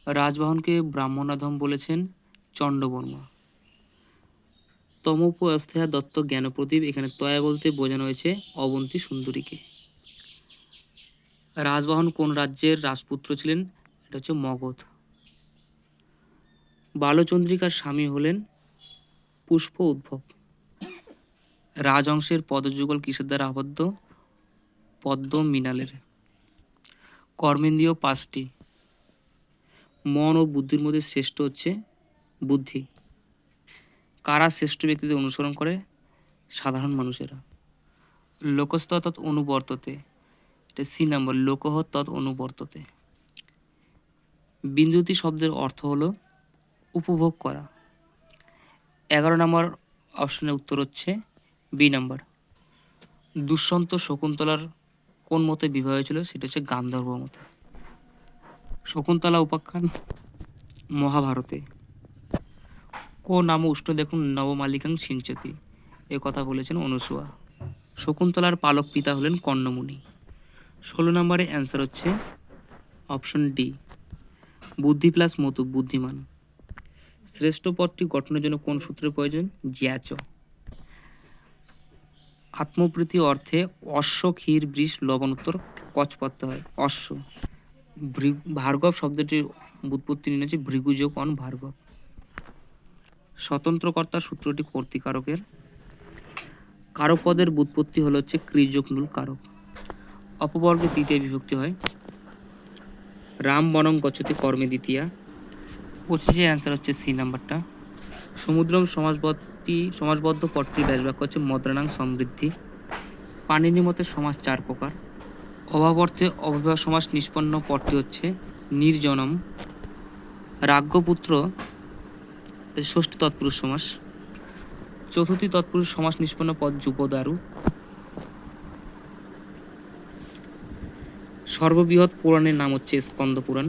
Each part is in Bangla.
রাজবাহনকে ব্রাহ্মণাধম বলেছেন চণ্ডবর্মা। তমোপস্থেয়া দত্ত জ্ঞানপ্রদীপ, এখানে তয়া বলতে বোঝানো হয়েছে অবন্তী সুন্দরীকে। রাজবাহন কোন রাজ্যের রাজপুত্র ছিলেন? এটা হচ্ছে মগধ। বালচন্দ্রিকার স্বামী হলেন পুষ্প উদ্ভব। রাজহংসের পদযুগল কিসের দ্বারা আবদ্ধ? পদ্ম মৃণালের। কর্মেন্দ্রিয় 5টি। মন ও বুদ্ধির মধ্যে শ্রেষ্ঠ হচ্ছে বুদ্ধি। কারা শ্রেষ্ঠ ব্যক্তিদের অনুসরণ করে? সাধারণ মানুষেরা। লোকস্থ তৎ অনুবর্ততে, এটা সি নাম্বার, লোকহ তৎ অনুবর্ততে। বিন্দুতি শব্দের অর্থ হলো উপভোগ করা। 11 নম্বর অপশনের উত্তর হচ্ছে বি নাম্বার। দুষ্যন্ত শকুন্তলার কোন মতে বিবাহ হয়েছিল? সেটা হচ্ছে গান্ধর্ব মতে। শকুন্তলা উপাখ্যান মহাভারতে। কো নাম উষ্ণ দেখুন নবমালিকাং সিঞ্চতি, এ কথা বলেছেন অনুসূয়া। শকুন্তলার পালক পিতা হলেন কর্ণমুনি। 16 নম্বরে অ্যান্সার হচ্ছে অপশন ডি, বুদ্ধি প্লাস মতু, বুদ্ধিমান। শ্রেষ্ঠ পদটি গঠনের জন্য কোন সূত্রের প্রয়োজন? জ্যাচ। আত্মপ্রীতি অর্থে অশ্ব ক্ষীর বৃষ লবণোত্তর কচ পড়তে হয়, অশ্ব। ভার্গব শব্দটির ব্যুৎপত্তি নিয়ে হচ্ছে ভৃগুযোগ অন ভার্গব। স্বতন্ত্রকর্তার সূত্রটি কর্তৃকারকের। কারকপদের ব্যুৎপত্তি হলো হচ্ছে ক্রিযোগ নূল কারক। অপবর্গে তৃতীয় বিভক্তি হয়। রাম বনং গচ্ছতি কর্মে দ্বিতীয়া। 25 অ্যান্সার হচ্ছে সি নাম্বারটা। সমুদ্রম সমাসবদ্ধ পদটির ব্যাসবাক্য হচ্ছে মদ্রানাং সমৃদ্ধি। পাণিনি মতে সমাস 4 প্রকার। অভাব অর্থে অব্যয় সমাস নিষ্পন্ন পদটি হচ্ছে নির্জনম। রাজ্ঞপুত্র ষষ্ঠী তৎপুরুষ সমাস। চতুর্থী তৎপুরুষ সমাস নিষ্পন্ন পদ যুবদারু। সর্ববৃহৎ পুরাণের নাম হচ্ছে স্কন্দ পুরাণ।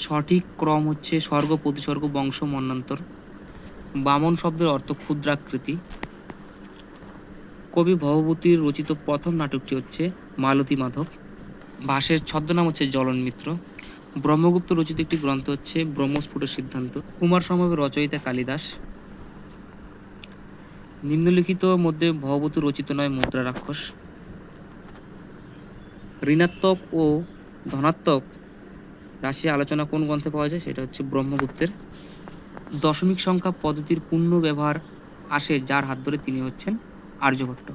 সঠিক ক্রম হচ্ছে স্বর্গ প্রতিসর্গ বংশ মন্বন্তর। বামন শব্দের অর্থ ক্ষুদ্রাকৃতি। কবি ভবভূতির রচিত প্রথম নাটকটি হচ্ছে মালতী মাধব। ভাসের ছদ্মনাম হচ্ছে জলন মিত্র। ব্রহ্মগুপ্ত রচিত একটি গ্রন্থ হচ্ছে ব্রহ্মস্ফুট সিদ্ধান্ত। কুমার সম্ভবের রচয়িতা কালিদাস। নিম্নলিখিত মধ্যে ভবভূতি রচিত নয় মুদ্রা রাক্ষস। ঋণাত্মক ও ধনাত্মক রাশি আলোচনা কোন গ্রন্থে পাওয়া যায়? সেটা হচ্ছে ব্রহ্মগুপ্তের। দশমিক সংখ্যা পদ্ধতির পূর্ণ ব্যবহার আসে যার হাত ধরে তিনি হচ্ছেন আর্যভট্ট।